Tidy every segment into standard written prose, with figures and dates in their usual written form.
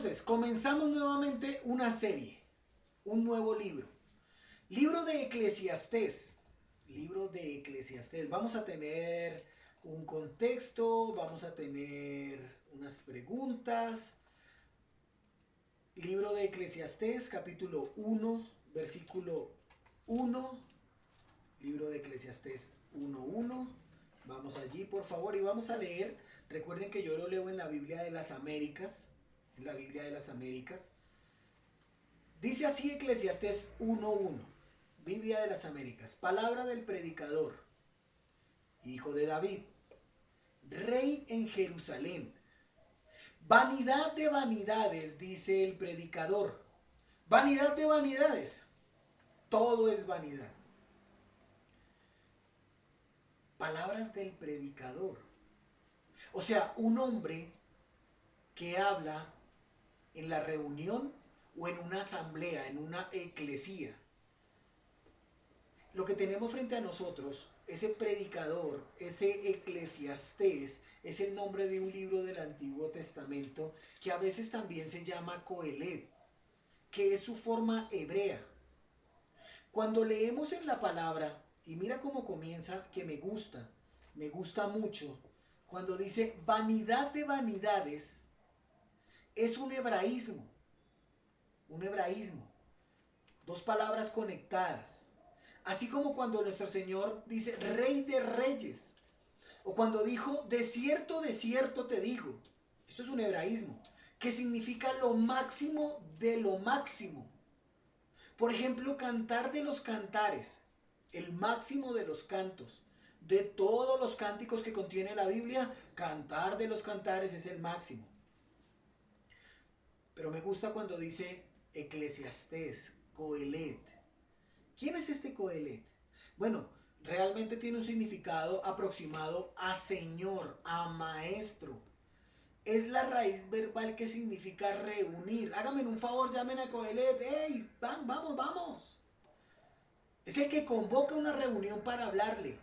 Entonces, comenzamos nuevamente una serie, un nuevo libro. Libro de Eclesiastés. Libro de Eclesiastés. Vamos a tener un contexto, vamos a tener unas preguntas. Libro de Eclesiastés, capítulo 1, versículo 1. Libro de Eclesiastés 1:1. Vamos allí, por favor, y vamos a leer. Recuerden que yo lo leo en la Biblia de las Américas. En la Biblia de las Américas. Dice así Eclesiastés 1:1, Biblia de las Américas. Palabra del predicador, hijo de David, rey en Jerusalén. Vanidad de vanidades, dice el predicador. Vanidad de vanidades. Todo es vanidad. Palabras del predicador. O sea, un hombre que habla en la reunión o en una asamblea, en una eclesía. Lo que tenemos frente a nosotros, ese predicador, ese Eclesiastés, es el nombre de un libro del Antiguo Testamento que a veces también se llama Coelet, que es su forma hebrea. Cuando leemos en la palabra, y mira cómo comienza, que me gusta mucho, cuando dice vanidad de vanidades, es un hebraísmo, dos palabras conectadas. Así como cuando nuestro Señor dice Rey de Reyes, o cuando dijo de cierto te digo. Esto es un hebraísmo, que significa lo máximo de lo máximo. Por ejemplo, cantar de los cantares, el máximo de los cantos. De todos los cánticos que contiene la Biblia, cantar de los cantares es el máximo. Pero me gusta cuando dice Eclesiastés, Coelet. ¿Quién es este Coelet? Bueno, realmente tiene un significado aproximado a señor, a maestro. Es la raíz verbal que significa reunir. Háganme un favor, llamen a Coelet. ¡Ey! Vamos, vamos! Es el que convoca una reunión para hablarle.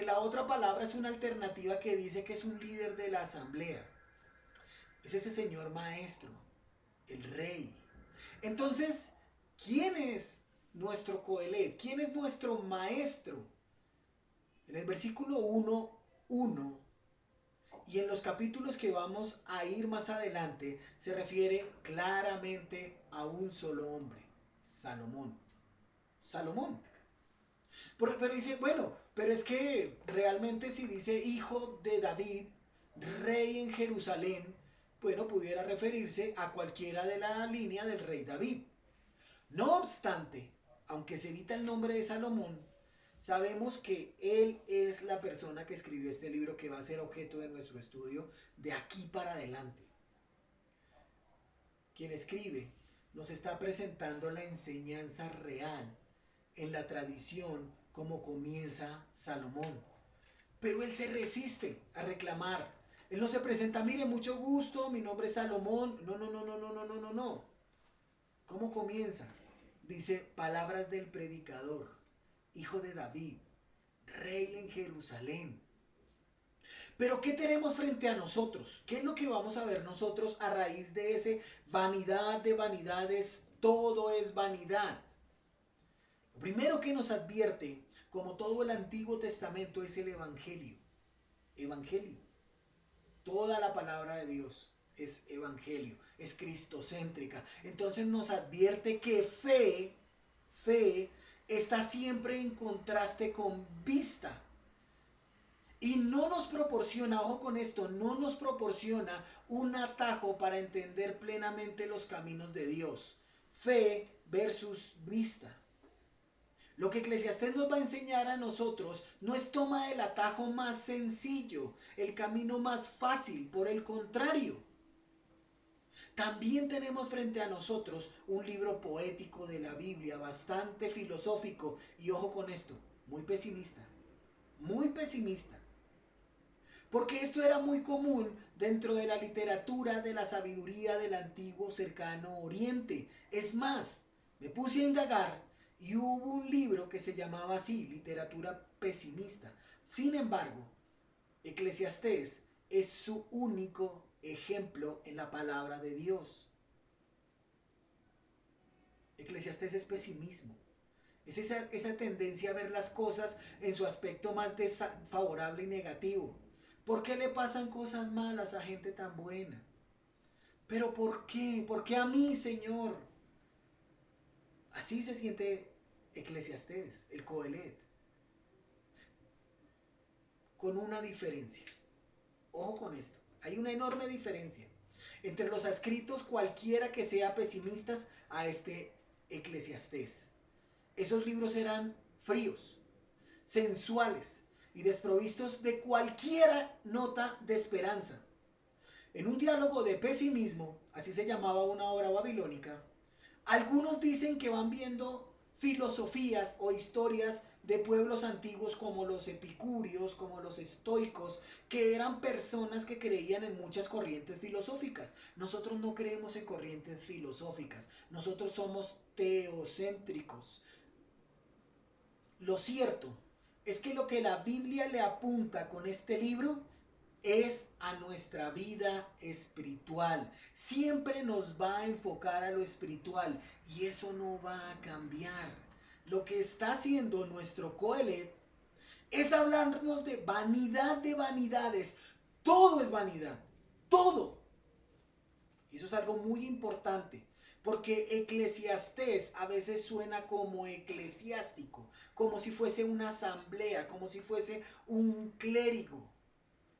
La otra palabra es una alternativa que dice que es un líder de la asamblea. Es ese señor maestro, el rey. Entonces, ¿quién es nuestro Coelet? ¿Quién es nuestro maestro? En el versículo 1:1 y en los capítulos que vamos a ir más adelante, se refiere claramente a un solo hombre, Salomón. Salomón. Pero dice, bueno, pero es que realmente si dice hijo de David, rey en Jerusalén, bueno, pudiera referirse a cualquiera de la línea del rey David. No obstante, aunque se evita el nombre de Salomón, sabemos que él es la persona que escribió este libro que va a ser objeto de nuestro estudio de aquí para adelante. Quien escribe nos está presentando la enseñanza real en la tradición como comienza Salomón. Pero él se resiste a reclamar. Él no se presenta, mire, mucho gusto, mi nombre es Salomón. No, no, no, no, no, no, no, no, no. ¿Cómo comienza? Dice, palabras del predicador, hijo de David, rey en Jerusalén. Pero ¿qué tenemos frente a nosotros? ¿Qué es lo que vamos a ver nosotros a raíz de ese vanidad de vanidades? Todo es vanidad. Lo primero que nos advierte, como todo el Antiguo Testamento, es el Evangelio. Evangelio. Toda la palabra de Dios es evangelio, es cristocéntrica. Entonces nos advierte que fe está siempre en contraste con vista. Y no nos proporciona, ojo con esto, no nos proporciona un atajo para entender plenamente los caminos de Dios. Fe versus vista. Lo que Eclesiastés nos va a enseñar a nosotros no es toma el atajo más sencillo, el camino más fácil, por el contrario. También tenemos frente a nosotros un libro poético de la Biblia, bastante filosófico, y ojo con esto, muy pesimista, muy pesimista. Porque esto era muy común dentro de la literatura de la sabiduría del antiguo cercano oriente. Es más, me puse a indagar y hubo un libro que se llamaba así, literatura pesimista. Sin embargo, Eclesiastés es su único ejemplo en la palabra de Dios. Eclesiastés es pesimismo. Es esa tendencia a ver las cosas en su aspecto más desfavorable y negativo. ¿Por qué le pasan cosas malas a gente tan buena? ¿Pero por qué? ¿Por qué a mí, Señor? Así se siente Eclesiastés, el Coelet, con una diferencia. Ojo con esto, hay una enorme diferencia entre los escritos cualquiera que sea pesimistas a este Eclesiastés. Esos libros eran fríos, sensuales y desprovistos de cualquier nota de esperanza. En un diálogo de pesimismo, así se llamaba una obra babilónica, algunos dicen que van viendo filosofías o historias de pueblos antiguos como los epicúreos, como los estoicos, que eran personas que creían en muchas corrientes filosóficas. Nosotros no creemos en corrientes filosóficas, nosotros somos teocéntricos. Lo cierto es que lo que la Biblia le apunta con este libro es a nuestra vida espiritual. Siempre nos va a enfocar a lo espiritual y eso no va a cambiar. Lo que está haciendo nuestro Coelet es hablarnos de vanidades. Todo es vanidad. Todo. Y eso es algo muy importante. Porque Eclesiastés a veces suena como eclesiástico, como si fuese una asamblea, como si fuese un clérigo.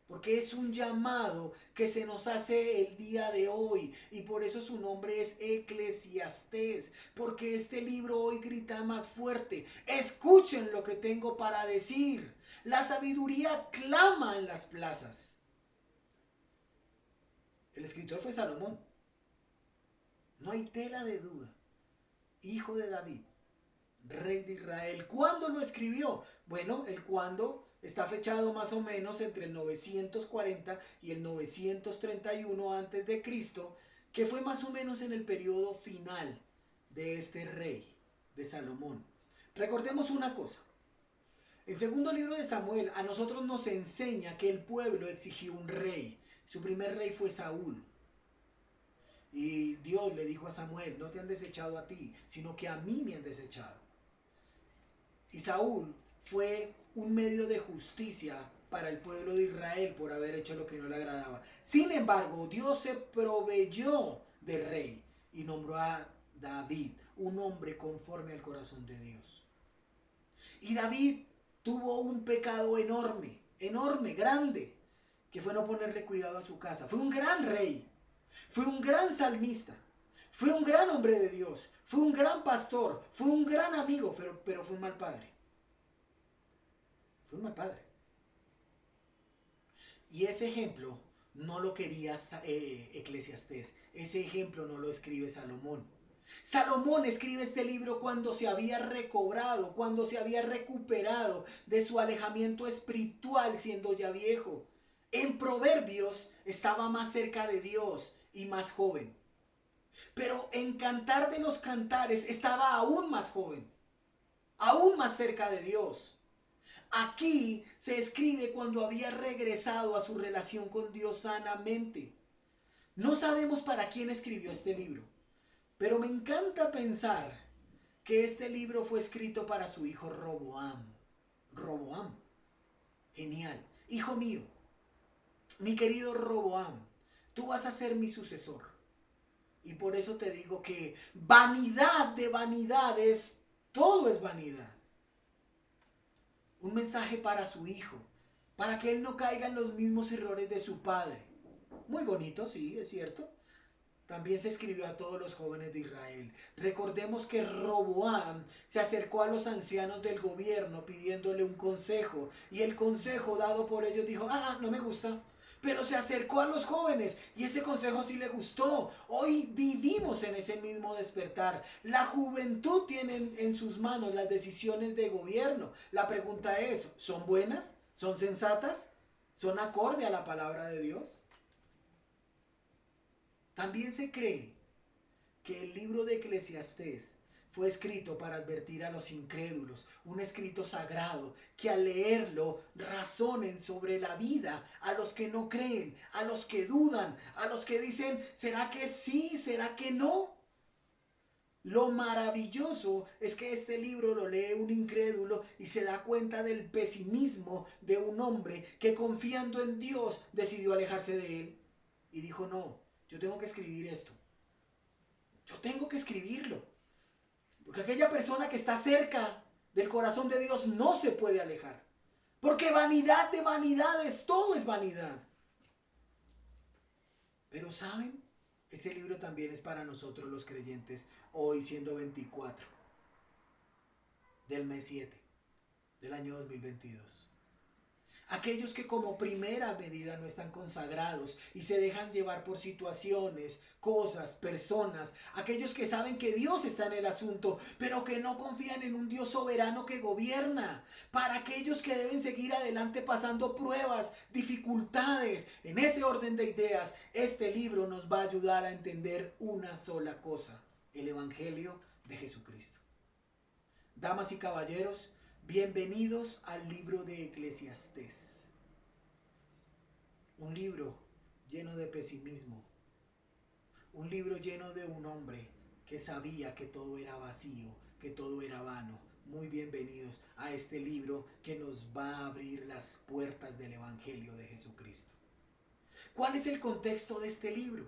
Porque es un llamado que se nos hace el día de hoy y por eso su nombre es Eclesiastés, porque este libro hoy grita más fuerte: escuchen lo que tengo para decir, la sabiduría clama en las plazas. El escritor fue Salomón, no hay tela de duda, hijo de David, rey de Israel. ¿Cuándo lo escribió? Bueno, el cuándo está fechado más o menos entre el 940 y el 931 antes de Cristo, que fue más o menos en el periodo final de este rey, de Salomón. Recordemos una cosa. El segundo libro de Samuel a nosotros nos enseña que el pueblo exigió un rey. Su primer rey fue Saúl. Y Dios le dijo a Samuel: no te han desechado a ti, sino que a mí me han desechado. Y Saúl fue un medio de justicia para el pueblo de Israel por haber hecho lo que no le agradaba. Sin embargo, Dios se proveyó de rey y nombró a David, un hombre conforme al corazón de Dios. Y David tuvo un pecado enorme, enorme, grande, que fue no ponerle cuidado a su casa. Fue un gran rey, fue un gran salmista, fue un gran hombre de Dios, fue un gran pastor, fue un gran amigo, pero fue un mal padre. Fue un mal padre. Y ese ejemplo no lo quería Eclesiastés, ese ejemplo no lo escribe Salomón. Salomón escribe este libro cuando se había recobrado, cuando se había recuperado de su alejamiento espiritual siendo ya viejo. En Proverbios estaba más cerca de Dios y más joven. Pero en Cantar de los Cantares estaba aún más joven, aún más cerca de Dios. Aquí se escribe cuando había regresado a su relación con Dios sanamente. No sabemos para quién escribió este libro, pero me encanta pensar que este libro fue escrito para su hijo Roboam. Roboam. Genial. Hijo mío, mi querido Roboam, tú vas a ser mi sucesor. Y por eso te digo que vanidad de vanidades, todo es vanidad. Un mensaje para su hijo, para que él no caiga en los mismos errores de su padre. Muy bonito, sí, es cierto. También se escribió a todos los jóvenes de Israel. Recordemos que Roboam se acercó a los ancianos del gobierno pidiéndole un consejo, y el consejo dado por ellos dijo: no me gusta. Pero se acercó a los jóvenes y ese consejo sí le gustó. Hoy vivimos en ese mismo despertar. La juventud tiene en sus manos las decisiones de gobierno. La pregunta es: ¿son buenas? ¿Son sensatas? ¿Son acorde a la palabra de Dios? También se cree que el libro de Eclesiastés fue escrito para advertir a los incrédulos, un escrito sagrado que al leerlo razonen sobre la vida a los que no creen, a los que dudan, a los que dicen, ¿será que sí? ¿Será que no? Lo maravilloso es que este libro lo lee un incrédulo y se da cuenta del pesimismo de un hombre que confiando en Dios decidió alejarse de él y dijo, no, yo tengo que escribir esto, yo tengo que escribirlo, porque aquella persona que está cerca del corazón de Dios no se puede alejar, porque vanidad de vanidades, todo es vanidad. Pero ¿saben? Este libro también es para nosotros los creyentes, hoy siendo 24 del mes 7 del año 2022. Aquellos que como primera medida no están consagrados y se dejan llevar por situaciones, cosas, personas. Aquellos que saben que Dios está en el asunto, pero que no confían en un Dios soberano que gobierna. Para aquellos que deben seguir adelante pasando pruebas, dificultades. En ese orden de ideas, este libro nos va a ayudar a entender una sola cosa: el Evangelio de Jesucristo. Damas y caballeros, bienvenidos al libro de Eclesiastés. Un libro lleno de pesimismo. Un libro lleno de un hombre que sabía que todo era vacío, que todo era vano. Muy bienvenidos a este libro que nos va a abrir las puertas del Evangelio de Jesucristo. ¿Cuál es el contexto de este libro?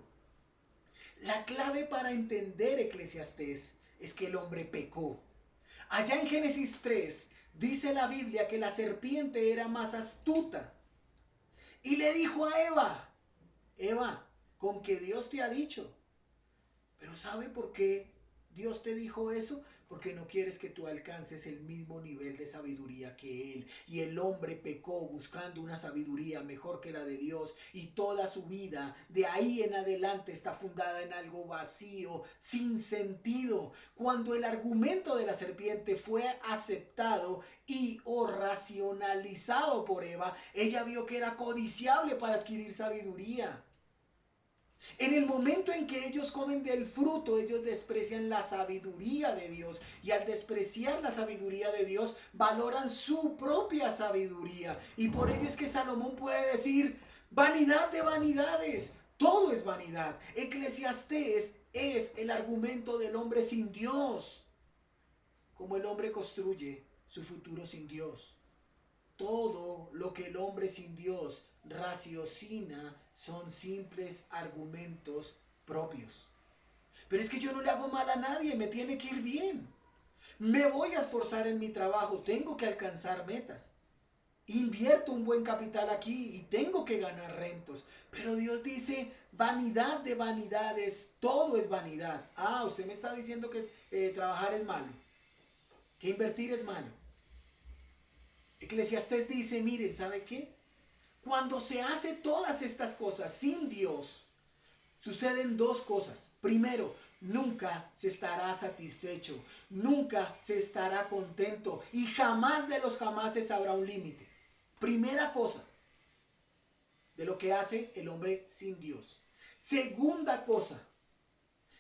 La clave para entender Eclesiastés es que el hombre pecó. Allá en Génesis 3 dice la Biblia que la serpiente era más astuta y le dijo a Eva, Eva, con que Dios te ha dicho. Pero ¿sabe por qué Dios te dijo eso? Porque no quieres que tú alcances el mismo nivel de sabiduría que Él. Y el hombre pecó buscando una sabiduría mejor que la de Dios. Y toda su vida, de ahí en adelante, está fundada en algo vacío, sin sentido. Cuando el argumento de la serpiente fue aceptado y o racionalizado por Eva, ella vio que era codiciable para adquirir sabiduría. En el momento en que ellos comen del fruto, ellos desprecian la sabiduría de Dios. Y al despreciar la sabiduría de Dios, valoran su propia sabiduría. Y por ello es que Salomón puede decir, vanidad de vanidades, todo es vanidad. Eclesiastés es el argumento del hombre sin Dios. Como el hombre construye su futuro sin Dios. Todo lo que el hombre sin Dios raciocina son simples argumentos propios. Pero es que yo no le hago mal a nadie, me tiene que ir bien. Me voy a esforzar en mi trabajo, tengo que alcanzar metas. Invierto un buen capital aquí y tengo que ganar rentos. Pero Dios dice, vanidad de vanidades, todo es vanidad. Ah, usted me está diciendo que trabajar es malo, que invertir es malo. Eclesiastés dice, miren, ¿sabe qué? Cuando se hace todas estas cosas sin Dios, suceden dos cosas. Primero, nunca se estará satisfecho, nunca se estará contento y jamás de los jamases habrá un límite. Primera cosa de lo que hace el hombre sin Dios. Segunda cosa,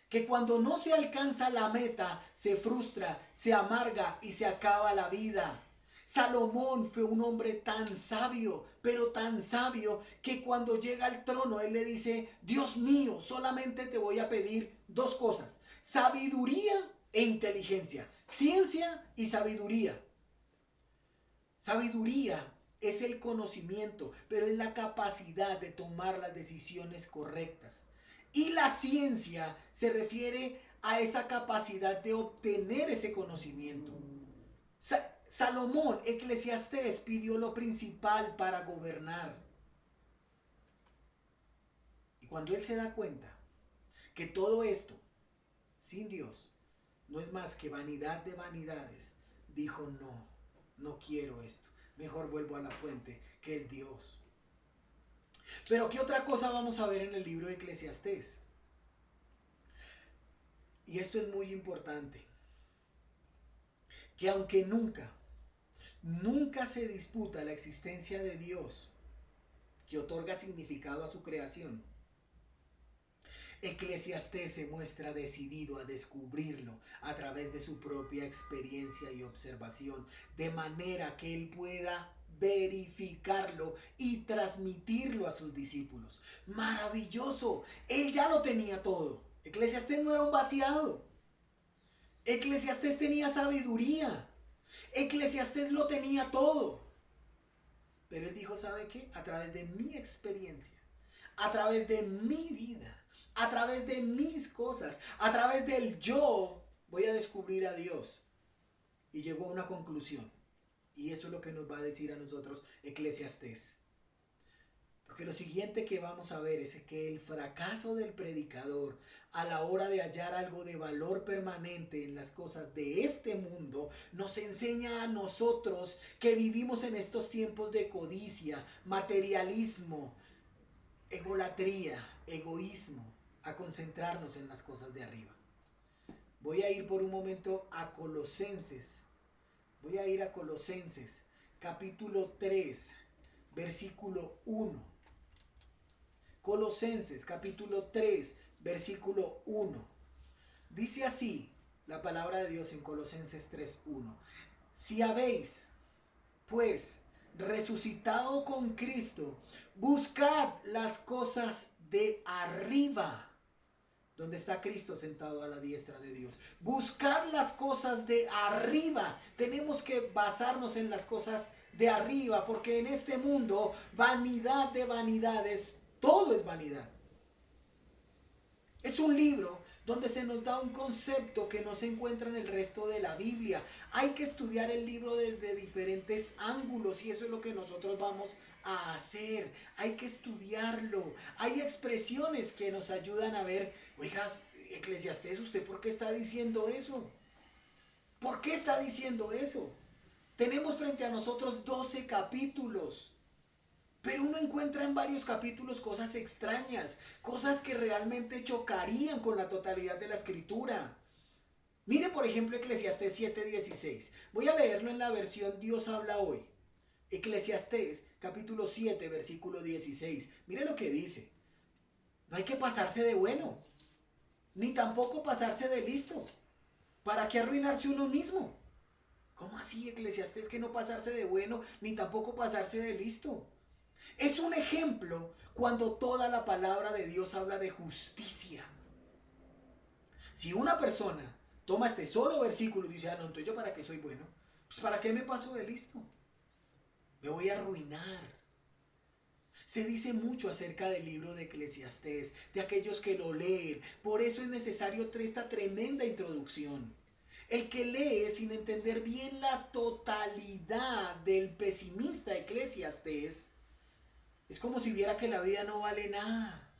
que cuando no se alcanza la meta, se frustra, se amarga y se acaba la vida. Salomón fue un hombre tan sabio, pero tan sabio, que cuando llega al trono, él le dice, Dios mío, solamente te voy a pedir dos cosas, sabiduría e inteligencia, ciencia y sabiduría. Sabiduría es el conocimiento, pero es la capacidad de tomar las decisiones correctas. Y la ciencia se refiere a esa capacidad de obtener ese conocimiento. Salomón, Eclesiastés, pidió lo principal para gobernar. Y cuando él se da cuenta que todo esto, sin Dios, no es más que vanidad de vanidades, dijo, no, no quiero esto. Mejor vuelvo a la fuente, que es Dios. Pero ¿qué otra cosa vamos a ver en el libro de Eclesiastés? Y esto es muy importante. Que aunque nunca se disputa la existencia de Dios, que otorga significado a su creación, Eclesiastés se muestra decidido a descubrirlo a través de su propia experiencia y observación, de manera que él pueda verificarlo y transmitirlo a sus discípulos. Maravilloso, él ya lo tenía todo. Eclesiastés no era un vaciado. Eclesiastés tenía sabiduría. Eclesiastés lo tenía todo. Pero él dijo, ¿sabe qué? A través de mi experiencia, a través de mi vida, a través de mis cosas, a través del yo, voy a descubrir a Dios. Y llegó a una conclusión. Y eso es lo que nos va a decir a nosotros Eclesiastés. Porque lo siguiente que vamos a ver es que el fracaso del predicador a la hora de hallar algo de valor permanente en las cosas de este mundo nos enseña a nosotros que vivimos en estos tiempos de codicia, materialismo, egolatría, egoísmo, a concentrarnos en las cosas de arriba. Voy a ir por un momento a Colosenses. Voy a ir a Colosenses, capítulo 3, versículo 1. Colosenses, capítulo 3, versículo 1. Dice así la palabra de Dios en Colosenses 3:1. Si habéis, pues, resucitado con Cristo, buscad las cosas de arriba, donde está Cristo sentado a la diestra de Dios. Buscar las cosas de arriba. Tenemos que basarnos en las cosas de arriba, porque en este mundo, vanidad de vanidades, todo es vanidad. Es un libro donde se nos da un concepto que no se encuentra en el resto de la Biblia. Hay que estudiar el libro desde diferentes ángulos y eso es lo que nosotros vamos a hacer. Hay que estudiarlo. Hay expresiones que nos ayudan a ver, oiga, Eclesiastés, ¿usted por qué está diciendo eso? ¿Por qué está diciendo eso? Tenemos frente a nosotros 12 capítulos. Pero uno encuentra en varios capítulos cosas extrañas, cosas que realmente chocarían con la totalidad de la escritura. Mire, por ejemplo, Eclesiastés 7:16. Voy a leerlo en la versión Dios habla hoy. Eclesiastés, capítulo 7, versículo 16. Mire lo que dice. No hay que pasarse de bueno, ni tampoco pasarse de listo. ¿Para qué arruinarse uno mismo? ¿Cómo así, Eclesiastés, que no pasarse de bueno, ni tampoco pasarse de listo? Es un ejemplo cuando toda la palabra de Dios habla de justicia. Si una persona toma este solo versículo y dice, no, entonces yo para qué soy bueno, pues para qué me paso de listo, me voy a arruinar. Se dice mucho acerca del libro de Eclesiastés, de aquellos que lo leen, por eso es necesario esta tremenda introducción. El que lee sin entender bien la totalidad del pesimista Eclesiastés, es como si viera que la vida no vale nada.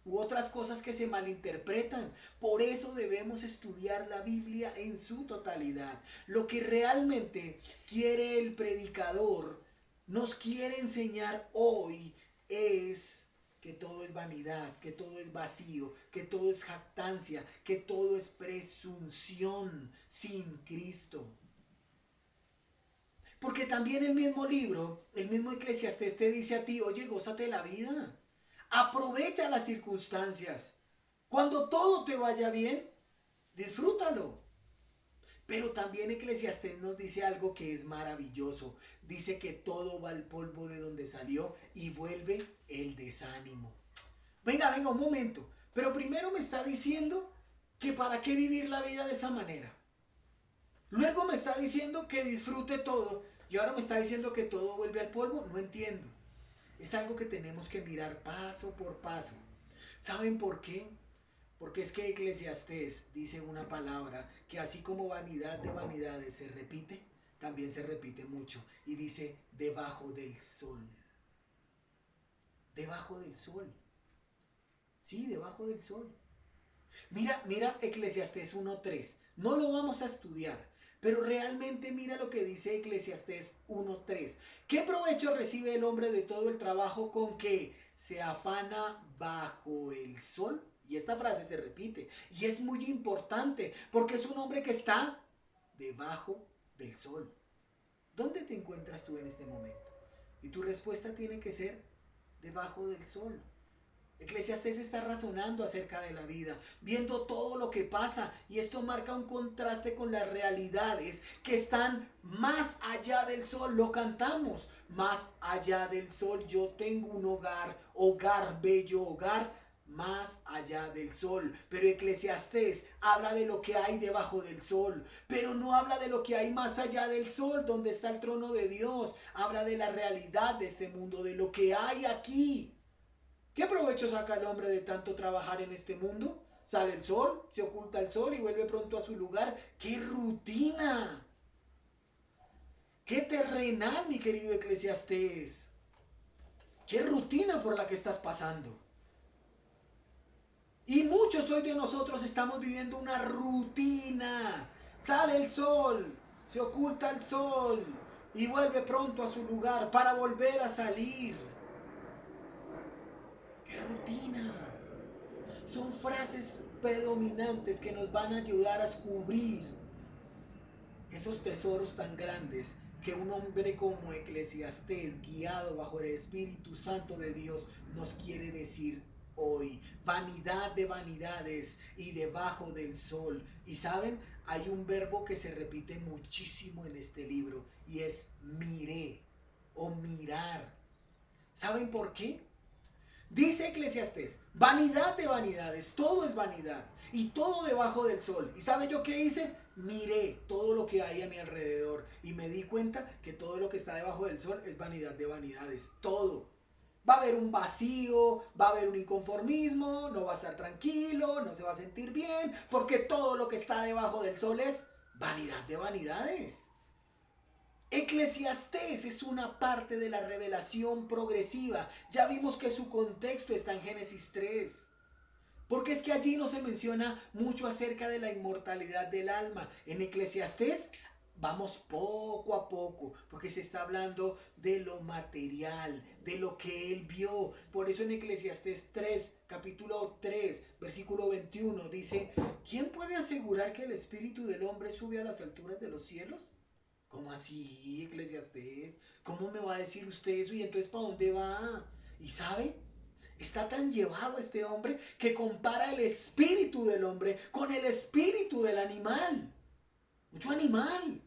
U otras cosas que se malinterpretan. Por eso debemos estudiar la Biblia en su totalidad. Lo que realmente quiere el predicador, nos quiere enseñar hoy es que todo es vanidad, que todo es vacío, que todo es jactancia, que todo es presunción sin Cristo. Porque también el mismo libro, el mismo Eclesiastés te dice a ti, oye, gózate la vida. Aprovecha las circunstancias. Cuando todo te vaya bien, disfrútalo. Pero también Eclesiastés nos dice algo que es maravilloso. Dice que todo va al polvo de donde salió y vuelve el desánimo. Venga, un momento. Pero primero me está diciendo que para qué vivir la vida de esa manera. Luego me está diciendo que disfrute todo. Y ahora me está diciendo que todo vuelve al polvo. No entiendo. Es algo que tenemos que mirar paso por paso. ¿Saben por qué? Porque es que Eclesiastés dice una palabra que así como vanidad de vanidades se repite, también se repite mucho. Y dice, debajo del sol. Debajo del sol. Sí, debajo del sol. Mira Eclesiastés 1:3. No lo vamos a estudiar, pero realmente mira lo que dice Eclesiastés 1:3. ¿Qué provecho recibe el hombre de todo el trabajo con que se afana bajo el sol? Y esta frase se repite. Y es muy importante porque es un hombre que está debajo del sol. ¿Dónde te encuentras tú en este momento? Y tu respuesta tiene que ser debajo del sol. Eclesiastés está razonando acerca de la vida, viendo todo lo que pasa, y esto marca un contraste con las realidades que están más allá del sol. Lo cantamos, más allá del sol yo tengo un hogar, hogar, bello hogar, más allá del sol. Pero Eclesiastés habla de lo que hay debajo del sol, pero no habla de lo que hay más allá del sol, donde está el trono de Dios. Habla de la realidad de este mundo, de lo que hay aquí. ¿Qué provecho saca el hombre de tanto trabajar en este mundo? Sale el sol, se oculta el sol y vuelve pronto a su lugar. ¡Qué rutina! ¡Qué terrenal, mi querido Eclesiastés! ¡Qué rutina por la que estás pasando! Y muchos hoy de nosotros estamos viviendo una rutina. Sale el sol, se oculta el sol y vuelve pronto a su lugar para volver a salir. ¡Qué rutina! Son frases predominantes que nos van a ayudar a descubrir esos tesoros tan grandes que un hombre como Eclesiastés, guiado bajo el Espíritu Santo de Dios, nos quiere decir hoy. Vanidad de vanidades y debajo del sol. Y saben, hay un verbo que se repite muchísimo en este libro y es miré o mirar. ¿Saben por qué? Dice Eclesiastés, vanidad de vanidades, todo es vanidad y todo debajo del sol. ¿Y sabe yo qué hice? Miré todo lo que hay a mi alrededor y me di cuenta que todo lo que está debajo del sol es vanidad de vanidades, todo. Va a haber un vacío, va a haber un inconformismo, no va a estar tranquilo, no se va a sentir bien, porque todo lo que está debajo del sol es vanidad de vanidades. Eclesiastés es una parte de la revelación progresiva. Ya vimos que su contexto está en Génesis 3. Porque es que allí no se menciona mucho acerca de la inmortalidad del alma. En Eclesiastés vamos poco a poco, porque se está hablando de lo material, de lo que él vio. Por eso en Eclesiastés 3, capítulo 3, versículo 21 dice, ¿quién puede asegurar que el espíritu del hombre sube a las alturas de los cielos? ¿Cómo así, Eclesiastés? ¿Cómo me va a decir usted eso? ¿Y entonces para dónde va? ¿Y sabe? Está tan llevado este hombre que compara el espíritu del hombre con el espíritu del animal. Mucho animal.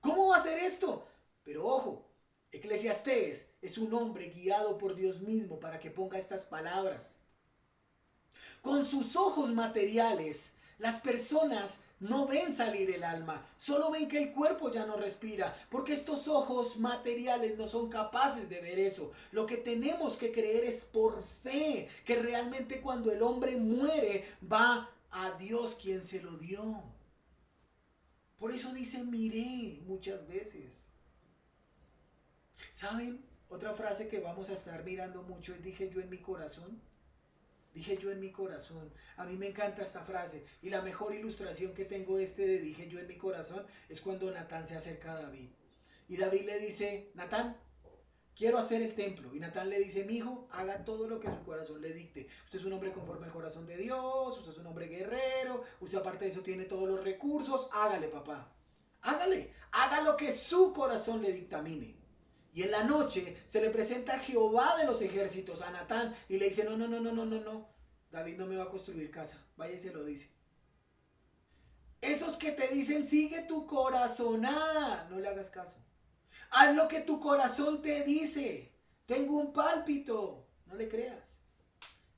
¿Cómo va a ser esto? Pero ojo, Eclesiastés es un hombre guiado por Dios mismo para que ponga estas palabras. Con sus ojos materiales, las personas no ven salir el alma, solo ven que el cuerpo ya no respira, porque estos ojos materiales no son capaces de ver eso. Lo que tenemos que creer es por fe, que realmente cuando el hombre muere va a Dios quien se lo dio. Por eso dice miré muchas veces. ¿Saben? Otra frase que vamos a estar mirando mucho es dije yo en mi corazón. Dije yo en mi corazón. A mí me encanta esta frase. Y la mejor ilustración que tengo de dije yo en mi corazón es cuando Natán se acerca a David. Y David le dice, Natán, quiero hacer el templo. Y Natán le dice, mi hijo, haga todo lo que su corazón le dicte. Usted es un hombre conforme al corazón de Dios, usted es un hombre guerrero, usted aparte de eso tiene todos los recursos, hágale, papá. Hágale, haga lo que su corazón le dictamine. Y en la noche se le presenta a Jehová de los ejércitos, a Natán, y le dice, no, David no me va a construir casa, vaya y se lo dice. Esos que te dicen, sigue tu corazonada, no le hagas caso. Haz lo que tu corazón te dice. Tengo un pálpito, no le creas.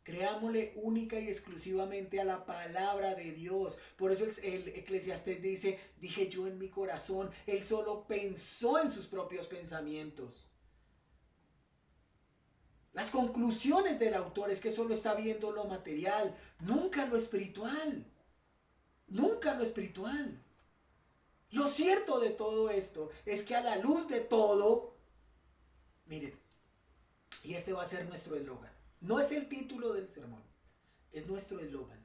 Creámosle única y exclusivamente a la palabra de Dios. Por eso el Eclesiastés dice, dije yo en mi corazón, él solo pensó en sus propios pensamientos. Las conclusiones del autor es que solo está viendo lo material, nunca lo espiritual. Nunca lo espiritual. Lo cierto de todo esto es que a la luz de todo, miren, y este va a ser nuestro eslogan. No es el título del sermón, es nuestro eslogan.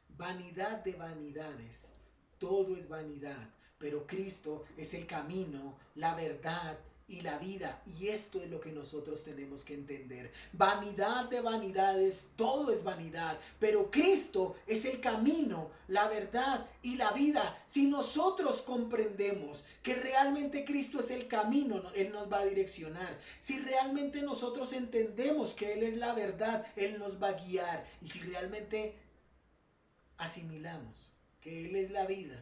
Vanidad de vanidades, todo es vanidad, pero Cristo es el camino, la verdad y la vida. Y esto es lo que nosotros tenemos que entender. Vanidad de vanidades, todo es vanidad, pero Cristo es el camino, la verdad y la vida. Si nosotros comprendemos que realmente Cristo es el camino, Él nos va a direccionar. Si realmente nosotros entendemos que Él es la verdad, Él nos va a guiar. Y si realmente asimilamos que Él es la vida,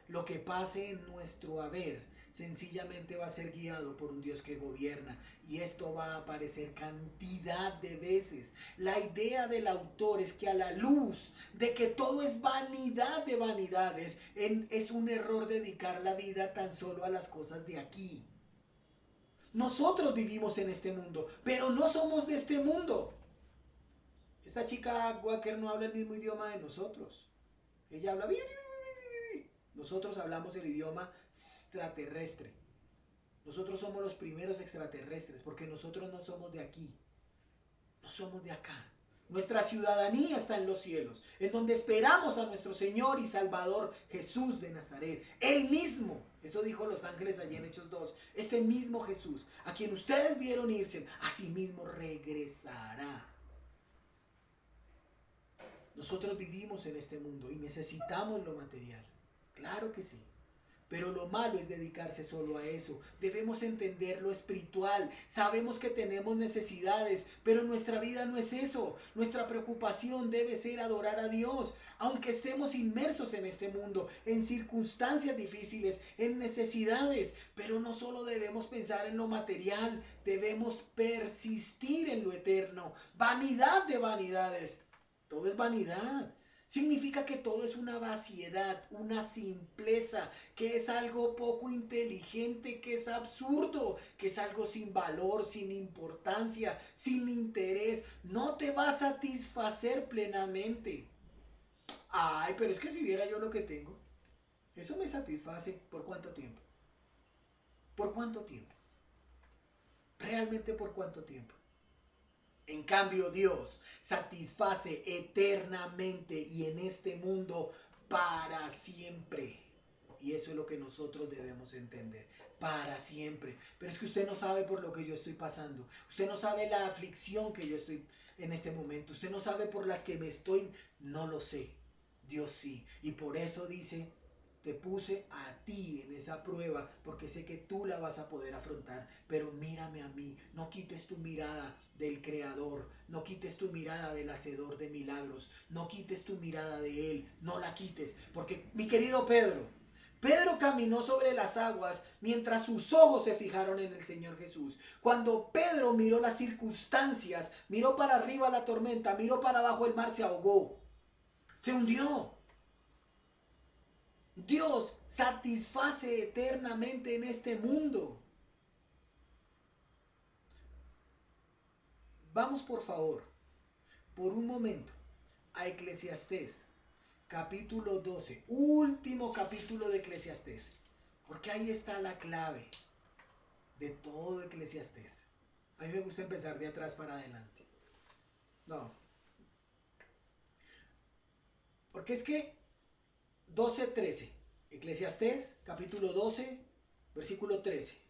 lo que pase en nuestro haber sencillamente va a ser guiado por un Dios que gobierna, y esto va a aparecer cantidad de veces. La idea del autor es que a la luz de que todo es vanidad de vanidades, es un error dedicar la vida tan solo a las cosas de aquí. Nosotros vivimos en este mundo, pero no somos de este mundo. Esta chica Walker no habla el mismo idioma de nosotros. Ella habla bien. Nosotros hablamos el idioma extraterrestre. Nosotros somos los primeros extraterrestres porque nosotros no somos de aquí. No somos de acá. Nuestra ciudadanía está en los cielos, en donde esperamos a nuestro Señor y Salvador Jesús de Nazaret. Él mismo, eso dijo los ángeles allí en Hechos 2, este mismo Jesús, a quien ustedes vieron irse, a sí mismo regresará. Nosotros vivimos en este mundo y necesitamos lo material. Claro que sí. Pero lo malo es dedicarse solo a eso. Debemos entender lo espiritual. Sabemos que tenemos necesidades, pero nuestra vida no es eso. Nuestra preocupación debe ser adorar a Dios. Aunque estemos inmersos en este mundo, en circunstancias difíciles, en necesidades. Pero no solo debemos pensar en lo material, debemos persistir en lo eterno. Vanidad de vanidades. Todo es vanidad. Significa que todo es una vaciedad, una simpleza, que es algo poco inteligente, que es absurdo, que es algo sin valor, sin importancia, sin interés. No te va a satisfacer plenamente. Ay, pero es que si viera yo lo que tengo, eso me satisface. ¿Por cuánto tiempo? ¿Por cuánto tiempo? ¿Realmente por cuánto tiempo? En cambio, Dios satisface eternamente y en este mundo para siempre. Y eso es lo que nosotros debemos entender. Para siempre. Pero es que usted no sabe por lo que yo estoy pasando. Usted no sabe la aflicción que yo estoy en este momento. Usted no sabe por las que me estoy. No lo sé. Dios sí. Y por eso dice, te puse a ti en esa prueba porque sé que tú la vas a poder afrontar. Pero mírame a mí. No quites tu mirada del Creador. No quites tu mirada del Hacedor de milagros. No quites tu mirada de Él. No la quites. Porque mi querido Pedro caminó sobre las aguas mientras sus ojos se fijaron en el Señor Jesús. Cuando Pedro miró las circunstancias, miró para arriba la tormenta, miró para abajo el mar, se ahogó. Se hundió. Dios satisface eternamente en este mundo. Vamos por favor, por un momento, a Eclesiastés, capítulo 12, último capítulo de Eclesiastés, porque ahí está la clave de todo Eclesiastés. A mí me gusta empezar de atrás para adelante. No. Porque es que 12:13, Eclesiastés, capítulo 12, versículo 13.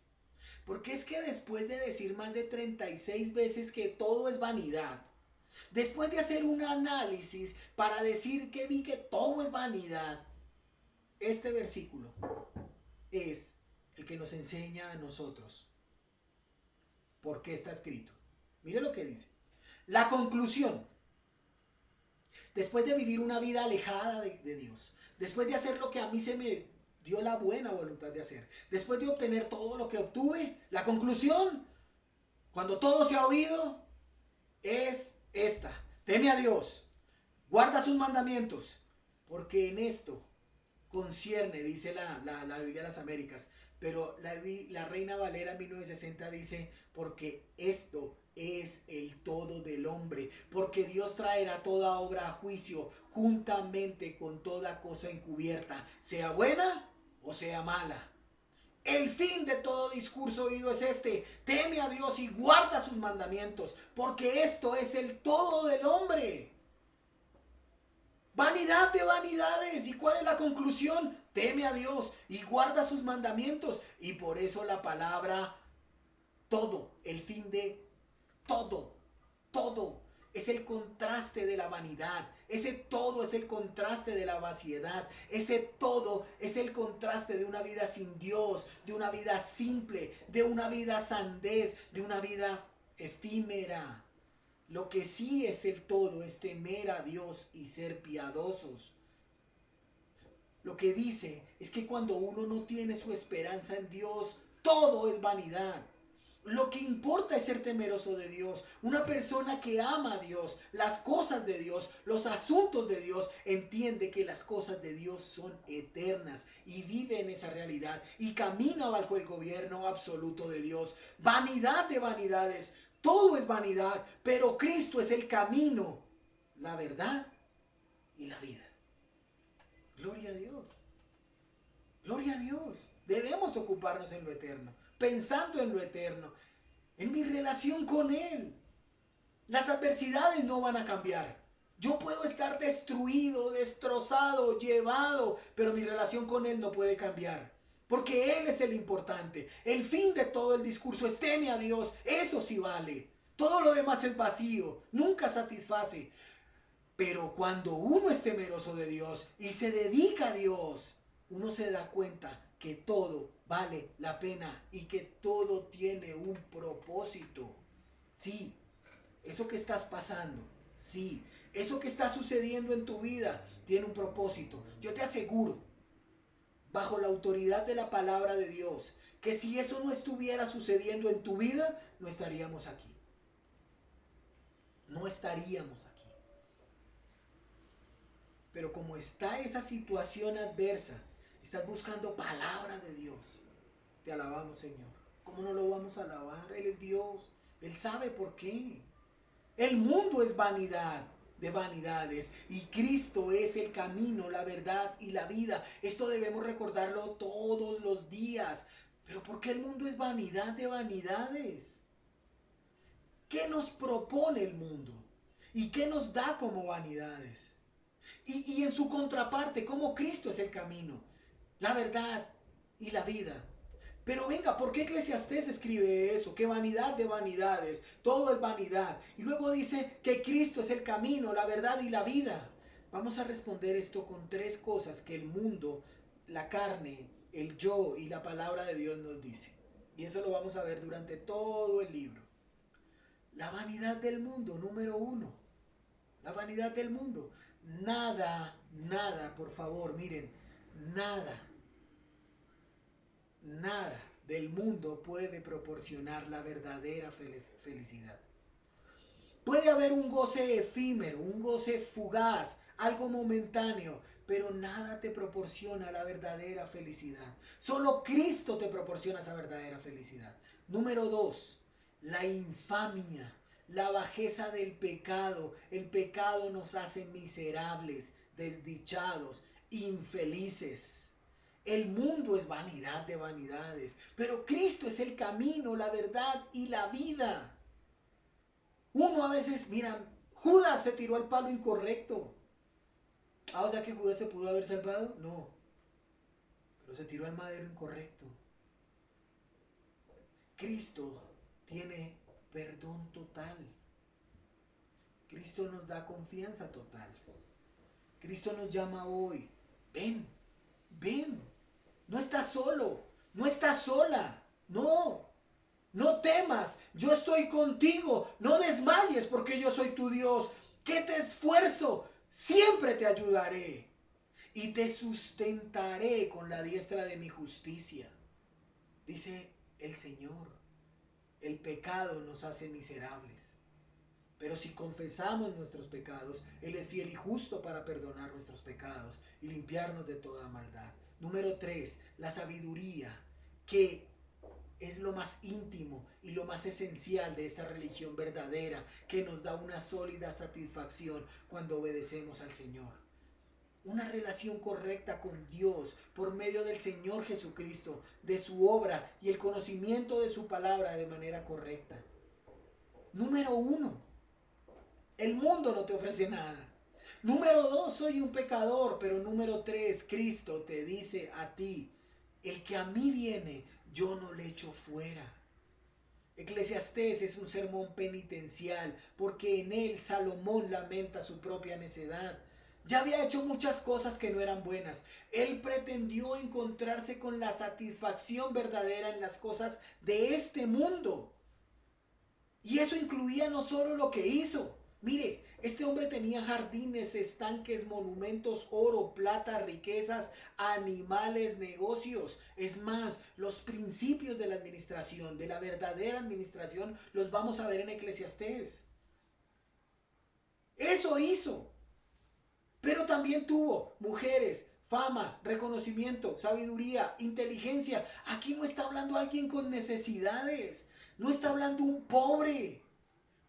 Porque es que después de decir más de 36 veces que todo es vanidad, después de hacer un análisis para decir que vi que todo es vanidad, este versículo es el que nos enseña a nosotros por qué está escrito. Mire lo que dice. La conclusión, después de vivir una vida alejada de Dios, después de hacer lo que a mí se me dio la buena voluntad de hacer, después de obtener todo lo que obtuve, la conclusión, cuando todo se ha oído, es esta: teme a Dios, guarda sus mandamientos, porque en esto concierne, dice la Biblia de las Américas, pero la Reina Valera 1960 dice, porque esto es el todo del hombre, porque Dios traerá toda obra a juicio juntamente con toda cosa encubierta, sea buena o sea mala. El fin de todo discurso oído es este: teme a Dios y guarda sus mandamientos, porque esto es el todo del hombre. Vanidad de vanidades. ¿Y cuál es la conclusión? Teme a Dios y guarda sus mandamientos. Y por eso la palabra todo, el fin de todo, todo es el contraste de la vanidad. Ese todo es el contraste de la vaciedad. Ese todo es el contraste de una vida sin Dios, de una vida simple, de una vida sandez, de una vida efímera. Lo que sí es el todo es temer a Dios y ser piadosos. Lo que dice es que cuando uno no tiene su esperanza en Dios, todo es vanidad. Lo que importa es ser temeroso de Dios. Una persona que ama a Dios, las cosas de Dios, los asuntos de Dios, entiende que las cosas de Dios son eternas y vive en esa realidad y camina bajo el gobierno absoluto de Dios. Vanidad de vanidades. Todo es vanidad, pero Cristo es el camino, la verdad y la vida. Gloria a Dios. Gloria a Dios. Debemos ocuparnos en lo eterno, pensando en lo eterno, en mi relación con Él. Las adversidades no van a cambiar. Yo puedo estar destruido, destrozado, llevado, pero mi relación con Él no puede cambiar. Porque Él es el importante. El fin de todo el discurso es teme a Dios. Eso sí vale. Todo lo demás es vacío. Nunca satisface. Pero cuando uno es temeroso de Dios y se dedica a Dios, uno se da cuenta que todo vale la pena y que todo tiene un propósito. Sí, eso que estás pasando, sí, eso que está sucediendo en tu vida tiene un propósito. Yo te aseguro, bajo la autoridad de la palabra de Dios, que si eso no estuviera sucediendo en tu vida, no estaríamos aquí. No estaríamos aquí. Pero como está esa situación adversa, estás buscando palabra de Dios. Te alabamos, Señor. ¿Cómo no lo vamos a alabar? Él es Dios. Él sabe por qué. El mundo es vanidad de vanidades y Cristo es el camino, la verdad y la vida. Esto debemos recordarlo todos los días. Pero ¿por qué el mundo es vanidad de vanidades? ¿Qué nos propone el mundo? ¿Y qué nos da como vanidades? Y en su contraparte, cómo Cristo es el camino, la verdad y la vida. Pero venga, ¿por qué Eclesiastés escribe eso? Que vanidad de vanidades, todo es vanidad. Y luego dice que Cristo es el camino, la verdad y la vida. Vamos a responder esto con tres cosas que el mundo, la carne, el yo y la palabra de Dios nos dice. Y eso lo vamos a ver durante todo el libro. La vanidad del mundo, número uno. La vanidad del mundo. Nada, nada, por favor, miren, nada del mundo puede proporcionar la verdadera felicidad. Puede haber un goce efímero, un goce fugaz, algo momentáneo, pero nada te proporciona la verdadera felicidad. Solo Cristo te proporciona esa verdadera felicidad. Número 2, la infamia, la bajeza del pecado. El pecado nos hace miserables, desdichados, infelices. El mundo es vanidad de vanidades, pero Cristo es el camino, la verdad y la vida. Uno a veces, mira, Judas se tiró al palo incorrecto. Ah, o sea que Judas se pudo haber salvado. No, pero se tiró al madero incorrecto. Cristo tiene perdón total. Cristo nos da confianza total. Cristo nos llama hoy. Ven, ven. No estás solo, no estás sola. No, no temas. Yo estoy contigo. No desmayes porque yo soy tu Dios. Que te esfuerzo. Siempre te ayudaré. Y te sustentaré con la diestra de mi justicia. Dice el Señor. El pecado nos hace miserables. Pero si confesamos nuestros pecados, Él es fiel y justo para perdonar nuestros pecados y limpiarnos de toda maldad. Número 3, la sabiduría, que es lo más íntimo y lo más esencial de esta religión verdadera, que nos da una sólida satisfacción cuando obedecemos al Señor. Una relación correcta con Dios por medio del Señor Jesucristo, de su obra y el conocimiento de su palabra de manera correcta. Número 1, el mundo no te ofrece nada. Número 2, soy un pecador. Pero número 3, Cristo te dice a ti, el que a mí viene, yo no le echo fuera. Eclesiastés es un sermón penitencial porque en él Salomón lamenta su propia necedad. Ya había hecho muchas cosas que no eran buenas. Él pretendió encontrarse con la satisfacción verdadera en las cosas de este mundo. Y eso incluía no solo lo que hizo. Mire, este hombre tenía jardines, estanques, monumentos, oro, plata, riquezas, animales, negocios. Es más, los principios de la administración, de la verdadera administración, los vamos a ver en Eclesiastés. Eso hizo. Pero también tuvo mujeres, fama, reconocimiento, sabiduría, inteligencia. Aquí no está hablando alguien con necesidades. No está hablando un pobre.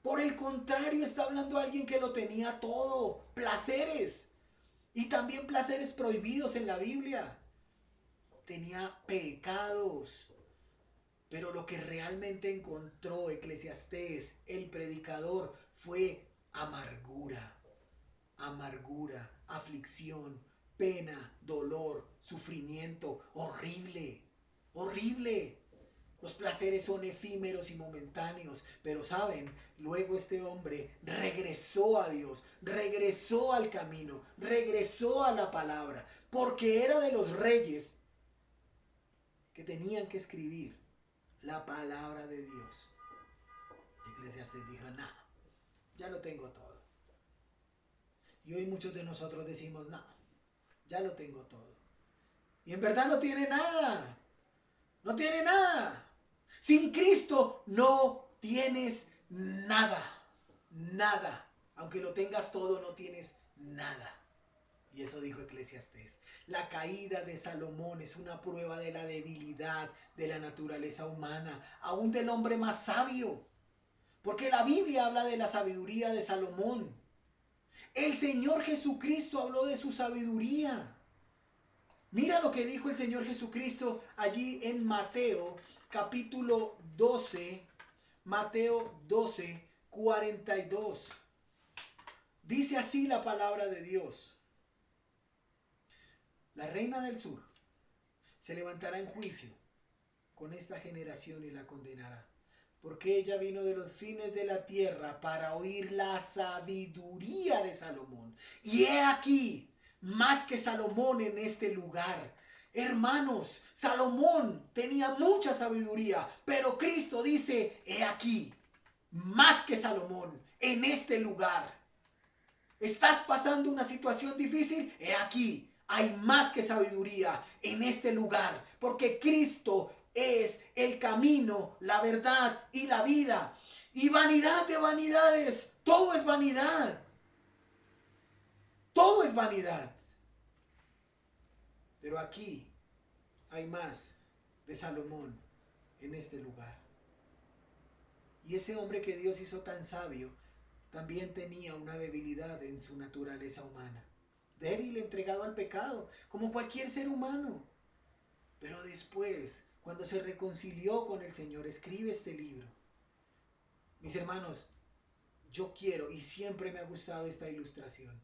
Por el contrario, está hablando alguien que lo tenía todo. Placeres. Y también placeres prohibidos en la Biblia. Tenía pecados. Pero lo que realmente encontró Eclesiastés, el predicador, fue amargura. Amargura, aflicción, pena, dolor, sufrimiento. Horrible. Horrible. Los placeres son efímeros y momentáneos, pero saben, luego este hombre regresó a Dios, regresó al camino, regresó a la palabra, porque era de los reyes que tenían que escribir la palabra de Dios. Eclesiastés dijo, no, ya lo tengo todo. Y hoy muchos de nosotros decimos, no, ya lo tengo todo. Y en verdad no tiene nada, no tiene nada. Sin Cristo no tienes nada, nada. Aunque lo tengas todo, no tienes nada. Y eso dijo Eclesiastés. La caída de Salomón es una prueba de la debilidad de la naturaleza humana, aún del hombre más sabio. Porque la Biblia habla de la sabiduría de Salomón. El Señor Jesucristo habló de su sabiduría. Mira lo que dijo el Señor Jesucristo allí en Mateo capítulo 12, Mateo 12, 42. Dice así la palabra de Dios. La reina del sur se levantará en juicio con esta generación y la condenará, porque ella vino de los fines de la tierra para oír la sabiduría de Salomón. Y he aquí, más que Salomón en este lugar. Hermanos, Salomón tenía mucha sabiduría, pero Cristo dice, he aquí, más que Salomón en este lugar. ¿Estás pasando una situación difícil? He aquí, hay más que sabiduría en este lugar, porque Cristo es el camino, la verdad y la vida. Y vanidad de vanidades, todo es vanidad. Todo es vanidad. Pero aquí hay más de Salomón en este lugar. Y ese hombre que Dios hizo tan sabio, también tenía una debilidad en su naturaleza humana. Débil, entregado al pecado, como cualquier ser humano. Pero después, cuando se reconcilió con el Señor, escribe este libro. Mis hermanos, yo quiero y siempre me ha gustado esta ilustración.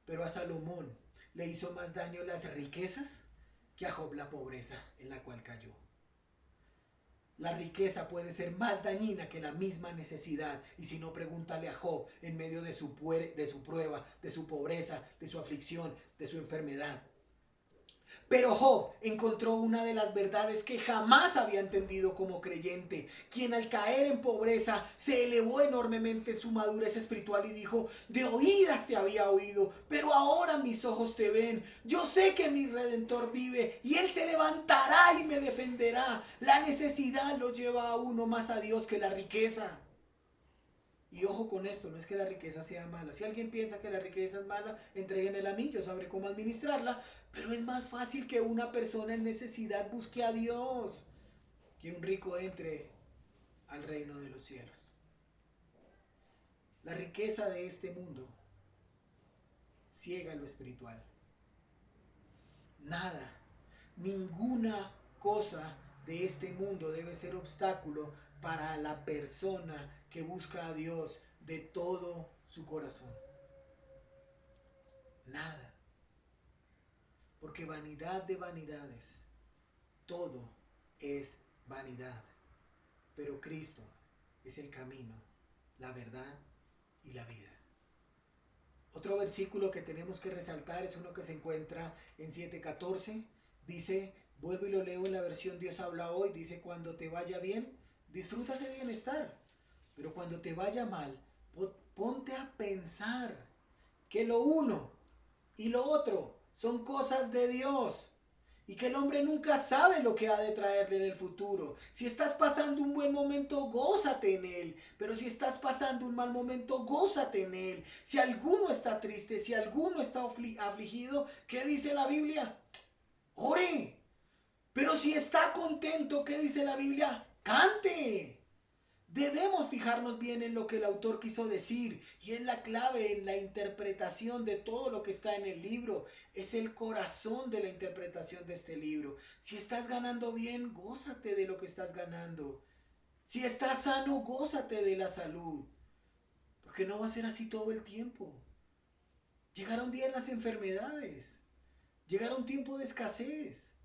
Pero a Salomón le hizo más daño las riquezas que a Job la pobreza en la cual cayó. La riqueza puede ser más dañina que la misma necesidad. Y si no, pregúntale a Job en medio de su prueba, de su pobreza, de su aflicción, de su enfermedad. Pero Job encontró una de las verdades que jamás había entendido como creyente, quien al caer en pobreza se elevó enormemente en su madurez espiritual y dijo, de oídas te había oído, pero ahora mis ojos te ven. Yo sé que mi Redentor vive y Él se levantará y me defenderá. La necesidad lo lleva a uno más a Dios que la riqueza. Y ojo con esto, no es que la riqueza sea mala. Si alguien piensa que la riqueza es mala, entréguemela a mí, yo sabré cómo administrarla. Pero es más fácil que una persona en necesidad busque a Dios que un rico entre al reino de los cielos. La riqueza de este mundo ciega lo espiritual. Nada, ninguna cosa de este mundo debe ser obstáculo para la persona que busca a Dios de todo su corazón. Nada. Porque vanidad de vanidades, todo es vanidad. Pero Cristo es el camino, la verdad y la vida. Otro versículo que tenemos que resaltar es uno que se encuentra en 7:14. Dice, vuelvo y lo leo en la versión Dios habla hoy, dice, cuando te vaya bien, disfruta ese bienestar. Pero cuando te vaya mal, ponte a pensar que lo uno y lo otro son cosas de Dios. Y que el hombre nunca sabe lo que ha de traerle en el futuro. Si estás pasando un buen momento, gózate en él. Pero si estás pasando un mal momento, gózate en él. Si alguno está triste, si alguno está afligido, ¿qué dice la Biblia? Ore. Pero si está contento, ¿qué dice la Biblia? Cante. Debemos fijarnos bien en lo que el autor quiso decir, y es la clave en la interpretación de todo lo que está en el libro. Es el corazón de la interpretación de este libro. Si estás ganando bien, gózate de lo que estás ganando. Si estás sano, gózate de la salud. Porque no va a ser así todo el tiempo. Llegará un día en las enfermedades. Llegará un tiempo de escasez.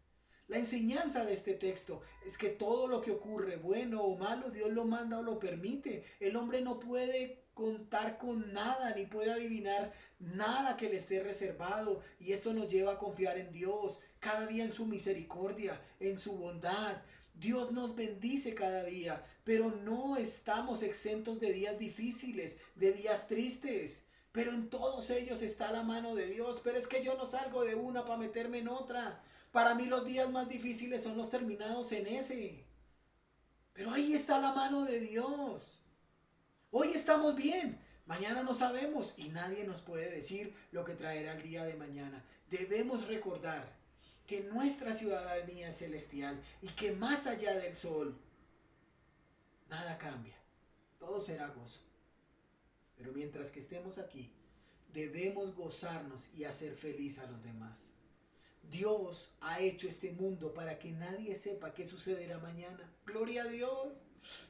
La enseñanza de este texto es que todo lo que ocurre, bueno o malo, Dios lo manda o lo permite. El hombre no puede contar con nada, ni puede adivinar nada que le esté reservado. Y esto nos lleva a confiar en Dios, cada día en su misericordia, en su bondad. Dios nos bendice cada día, pero no estamos exentos de días difíciles, de días tristes. Pero en todos ellos está la mano de Dios. Pero es que yo no salgo de una para meterme en otra. Para mí los días más difíciles son los terminados en ese. Pero ahí está la mano de Dios. Hoy estamos bien, mañana no sabemos y nadie nos puede decir lo que traerá el día de mañana. Debemos recordar que nuestra ciudadanía es celestial y que más allá del sol, nada cambia. Todo será gozo. Pero mientras que estemos aquí, debemos gozarnos y hacer feliz a los demás. Dios ha hecho este mundo para que nadie sepa qué sucederá mañana. Gloria a Dios.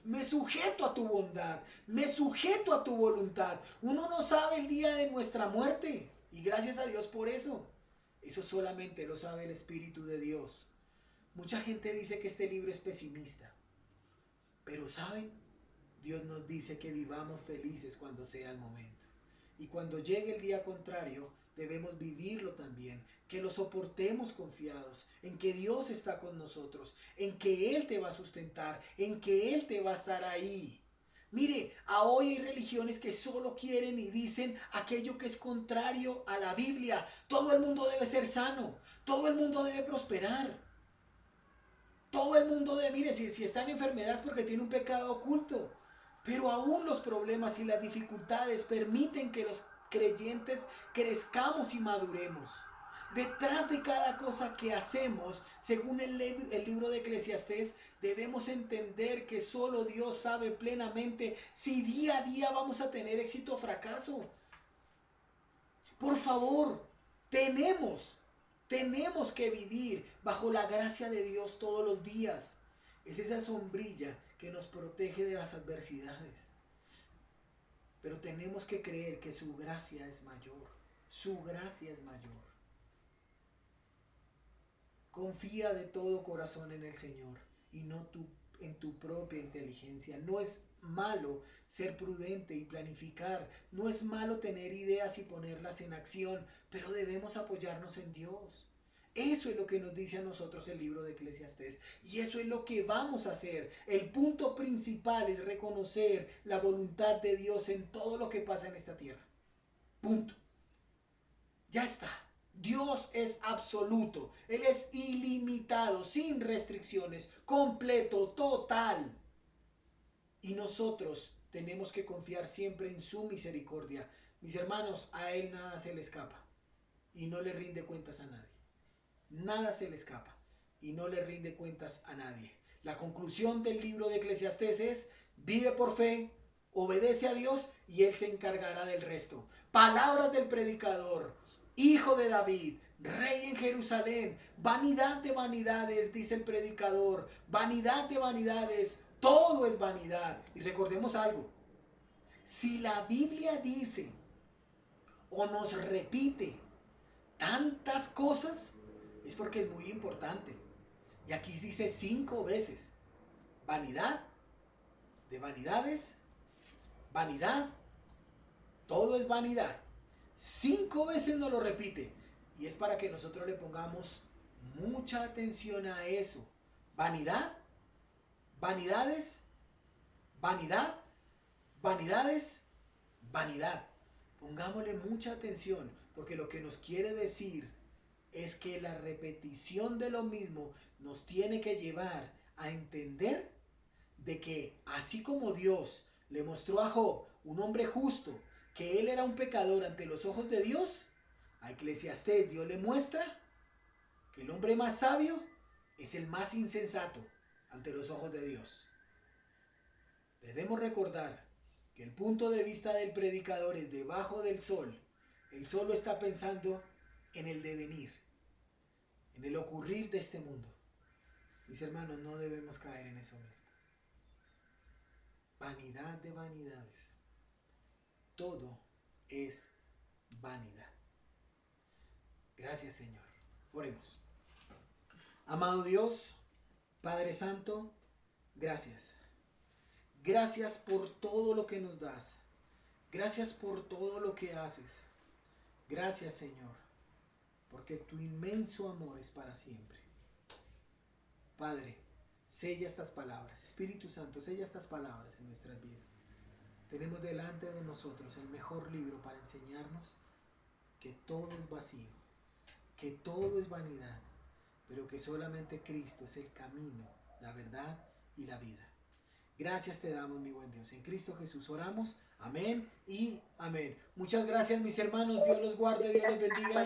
Me sujeto a tu bondad, me sujeto a tu voluntad. Uno no sabe el día de nuestra muerte y gracias a Dios por eso. Eso solamente lo sabe el Espíritu de Dios. Mucha gente dice que este libro es pesimista, pero ¿saben? Dios nos dice que vivamos felices cuando sea el momento. Y cuando llegue el día contrario, debemos vivirlo también, que lo soportemos confiados, en que Dios está con nosotros, en que Él te va a sustentar, en que Él te va a estar ahí. Mire, hoy hay religiones que solo quieren y dicen aquello que es contrario a la Biblia. Todo el mundo debe ser sano, todo el mundo debe prosperar. Todo el mundo debe, mire, si está en enfermedad es porque tiene un pecado oculto. Pero aún los problemas y las dificultades permiten que los creyentes crezcamos y maduremos. Detrás de cada cosa que hacemos, según el libro de Eclesiastés, debemos entender que solo Dios sabe plenamente si día a día vamos a tener éxito o fracaso. Por favor, tenemos que vivir bajo la gracia de Dios todos los días. Es esa sombrilla que nos protege de las adversidades. Pero tenemos que creer que su gracia es mayor. Su gracia es mayor. Confía de todo corazón en el Señor y no en tu propia inteligencia. No es malo ser prudente y planificar. No es malo tener ideas y ponerlas en acción, pero debemos apoyarnos en Dios. Eso es lo que nos dice a nosotros el libro de Eclesiastés. Y eso es lo que vamos a hacer. El punto principal es reconocer la voluntad de Dios en todo lo que pasa en esta tierra. Punto. Ya está. Dios es absoluto. Él es ilimitado, sin restricciones, completo, total. Y nosotros tenemos que confiar siempre en su misericordia. Mis hermanos, a Él nada se le escapa. Y no le rinde cuentas a nadie. Nada se le escapa y no le rinde cuentas a nadie. La conclusión del libro de Eclesiastés es: vive por fe, obedece a Dios y Él se encargará del resto. Palabras del predicador, hijo de David, rey en Jerusalén. Vanidad de vanidades, dice el predicador. Vanidad de vanidades, todo es vanidad. Y recordemos algo: si la Biblia dice o nos repite tantas cosas, es porque es muy importante. Y aquí dice 5 veces, vanidad, de vanidades, vanidad, todo es vanidad. 5 veces nos lo repite. Y es para que nosotros le pongamos mucha atención a eso. Vanidad, vanidades, vanidad, vanidades, vanidad. Pongámosle mucha atención, porque lo que nos quiere decir es que la repetición de lo mismo nos tiene que llevar a entender de que así como Dios le mostró a Job, un hombre justo, que él era un pecador ante los ojos de Dios, a Eclesiastés Dios le muestra que el hombre más sabio es el más insensato ante los ojos de Dios. Debemos recordar que el punto de vista del predicador es debajo del sol. Él solo está pensando en el devenir, en el ocurrir de este mundo. Mis hermanos, no debemos caer en eso mismo. Vanidad de vanidades. Todo es vanidad. Gracias, Señor. Oremos. Amado Dios, Padre Santo, gracias. Gracias por todo lo que nos das. Gracias por todo lo que haces. Gracias, Señor, porque tu inmenso amor es para siempre. Padre, sella estas palabras. Espíritu Santo, sella estas palabras en nuestras vidas. Tenemos delante de nosotros el mejor libro para enseñarnos que todo es vacío, que todo es vanidad, pero que solamente Cristo es el camino, la verdad y la vida. Gracias te damos, mi buen Dios. En Cristo Jesús oramos. Amén y amén. Muchas gracias, mis hermanos. Dios los guarde, Dios los bendiga.